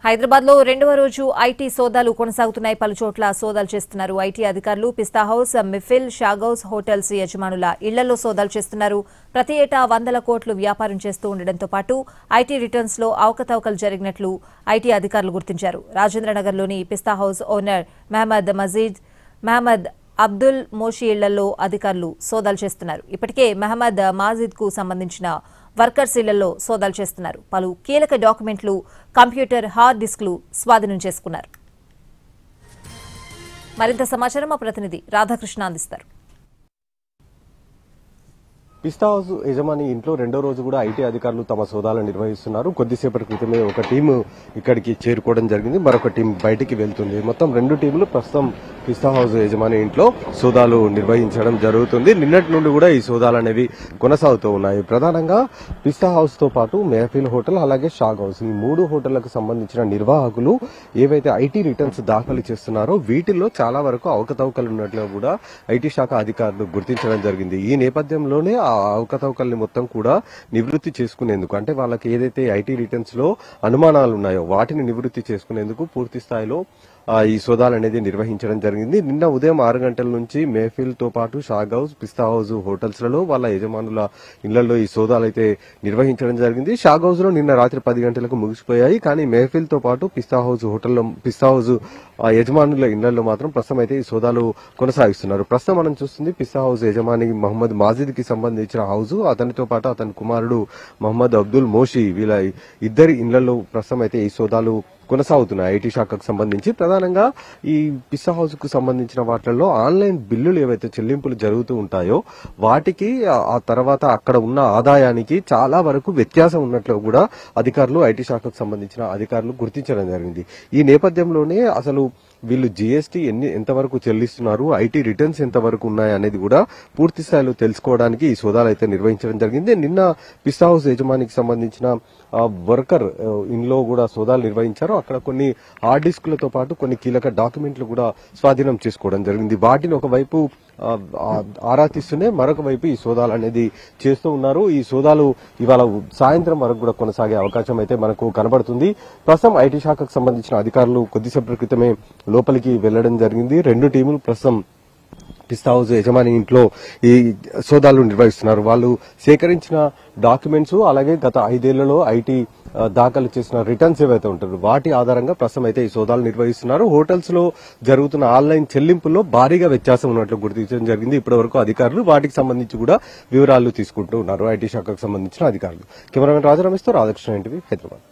హైదరాబాద్ లో రెండవ రోజు ఐటీ సోదాలు కొనసాగుతున్నాయి. పలు చోట్ల సోదాలు చేస్తున్నారు ఐటీ అధికారులు. పిస్తా హౌస్, మిఫిల్, షాగౌస్ హోటల్స్ యజమానుల ఇళ్లలో సోదాలు చేస్తున్నారు. ప్రతి ఏటా 100 కోట్లు వ్యాపారం చేస్తూ ఉండడంతో పాటు ఐటీ రిటర్న్స్ లో అవకతవకలు జరిగినట్లు ఐటీ అధికారులు గుర్తించారు. రాజేంద్రనగర్లోని పిస్తా హౌస్ ఓనర్ మహమ్మద్ అబ్దుల్ మోషి ఇళ్లలో అధికారులు సోదాలు చేస్తున్నారు. ఇప్పటికే మహమ్మద్ మాజిద్ కు సంబంధించిన వర్కర్స్ ఇళ్లలో సోదాలు చేస్తున్నారు. పలు కీలక డాక్యుమెంట్లు, కంప్యూటర్, హార్డ్ డిస్క్లు స్వాధీనం చేసుకున్నారు. మరింత సమాచారం మా ప్రతినిధి రాధాకృష్ణ అందిస్తారు. పిస్తా హౌస్ యజమాని ఇంట్లో రెండో రోజు కూడా ఐటీ అధికారులు తమ సోదాలను నిర్వహిస్తున్నారు. కొద్దిసేపటి క్రితమే ఒక టీము ఇక్కడికి చేరుకోవడం జరిగింది, మరొక టీం బయటికి వెళ్తుంది. మొత్తం 2 టీంలు ప్రస్తుతం పిస్తా హౌస్ యజమాని ఇంట్లో సోదాలు నిర్వహించడం జరుగుతుంది. నిన్నటి నుండి కూడా ఈ సోదాలు అనేవి కొనసాగుతూ ఉన్నాయి. ప్రధానంగా పిస్తా హౌస్ తో పాటు మెహఫిల్ హోటల్, అలాగే షాగ్ హౌస్, ఈ 3 హోటళ్లకు సంబంధించిన నిర్వాహకులు ఏవైతే ఐటీ రిటర్న్స్ దాఖలు చేస్తున్నారో వీటిల్లో చాలా వరకు అవకతవకలు ఉన్నట్లు కూడా ఐటీ శాఖ అధికారులు గుర్తించడం జరిగింది. ఈ నేపథ్యంలోనే ఆ అవకతవకల్ని మొత్తం కూడా నివృత్తి చేసుకునేందుకు, అంటే వాళ్ళకి ఏదైతే ఐటీ రిటర్న్స్ లో అనుమానాలు ఉన్నాయో వాటిని నివృత్తి చేసుకునేందుకు పూర్తి స్థాయిలో ఈ సోదాలు అనేది నిర్వహించడం జరిగింది. నిన్న ఉదయం 6 గంటల నుంచి మెహఫిల్ తో పాటు షాగ్ హౌస్, పిస్తా హౌస్ హోటల్స్ లలో వాళ్ళ యజమానుల ఇళ్లలో ఈ సోదాలు అయితే నిర్వహించడం జరిగింది. షాగ్ హౌస్ లో నిన్న రాత్రి 10 గంటలకు ముగిసిపోయాయి. కానీ మెహఫిల్ తో పాటు పిస్తా హౌస్ హోటల్లో, పిస్తా హౌస్ యజమానుల ఇళ్లలో మాత్రం ప్రస్తుతం అయితే ఈ సోదాలు కొనసాగిస్తున్నారు. ప్రస్తుతం మనం చూస్తుంది పిస్తా హౌస్ యజమాని మహమ్మద్ మాజిద్ కి సంబంధించిన హౌస్, అతనితో పాటు అతని కుమారుడు మహమ్మద్ అబ్దుల్ మోషి, వీళ్ళ ఇద్దరి ఇళ్లలో ప్రస్తుతం అయితే ఈ సోదాలు కొనసాగుతున్నాయి. ఐటీ శాఖకు సంబంధించి ప్రధానంగా ఈ పిస్తా హౌస్ కు సంబంధించిన వాటిల్లో ఆన్లైన్ బిల్లులు ఏవైతే చెల్లింపులు జరుగుతూ ఉంటాయో వాటికి ఆ తర్వాత అక్కడ ఉన్న ఆదాయానికి చాలా వరకు వ్యత్యాసం ఉన్నట్లు కూడా అధికారులు, ఐటీ శాఖకు సంబంధించిన అధికారులు గుర్తించడం జరిగింది. ఈ నేపథ్యంలోనే అసలు వీళ్ళు జీఎస్టీ ఎంతవరకు చెల్లిస్తున్నారు, ఐటీ రిటర్న్స్ ఎంతవరకు ఉన్నాయి అనేది కూడా పూర్తి స్థాయిలో తెలుసుకోవడానికి ఈ సోదాలు అయితే నిర్వహించడం జరిగింది. నిన్న పిస్తా హౌస్ యజమానికి సంబంధించిన వర్కర్ ఇంట్లో కూడా సోదాలు నిర్వహించారు. అక్కడ కొన్ని హార్డ్ డిస్క్లతో పాటు కొన్ని కీలక డాక్యుమెంట్లు కూడా స్వాధీనం చేసుకోవడం జరిగింది. వాటిని ఒకవైపు ఆరా తీస్తూనే మరొక వైపు ఈ సోదాలు అనేది చేస్తూ ఉన్నారు. ఈ సోదాలు ఇవాళ సాయంత్రం వరకు కూడా కొనసాగే అవకాశం అయితే మనకు కనబడుతుంది. ప్రస్తుతం ఐటీ శాఖకు సంబంధించిన అధికారులు కొద్దిసేపటి క్రితమే లోపలికి వెళ్లడం జరిగింది. 2 టీములు ప్రస్తుతం పిస్తా హౌస్ యజమాని ఇంట్లో ఈ సోదాలు నిర్వహిస్తున్నారు. వాళ్ళు సేకరించిన డాక్యుమెంట్స్, అలాగే గత 5 ఏళ్లలో ఐటీ దాఖలు చేసిన రిటర్న్స్ ఏవైతే ఉంటారో వాటి ఆధారంగా ప్రస్తుతం అయితే ఈ సోదాలు నిర్వహిస్తున్నారు. హోటల్స్ లో జరుగుతున్న ఆన్లైన్ చెల్లింపుల్లో భారీగా వ్యత్యాసం ఉన్నట్లు గుర్తించడం జరిగింది. ఇప్పటి వరకు అధికారులు వాటికి సంబంధించి కూడా వివరాలు తీసుకుంటూ ఉన్నారు ఐటీ శాఖకు సంబంధించిన అధికారులు. కెమెరామెన్ రాజరమేష్తో రాధాకృష్ణ, ఎన్టీవీ, హైదరాబాద్.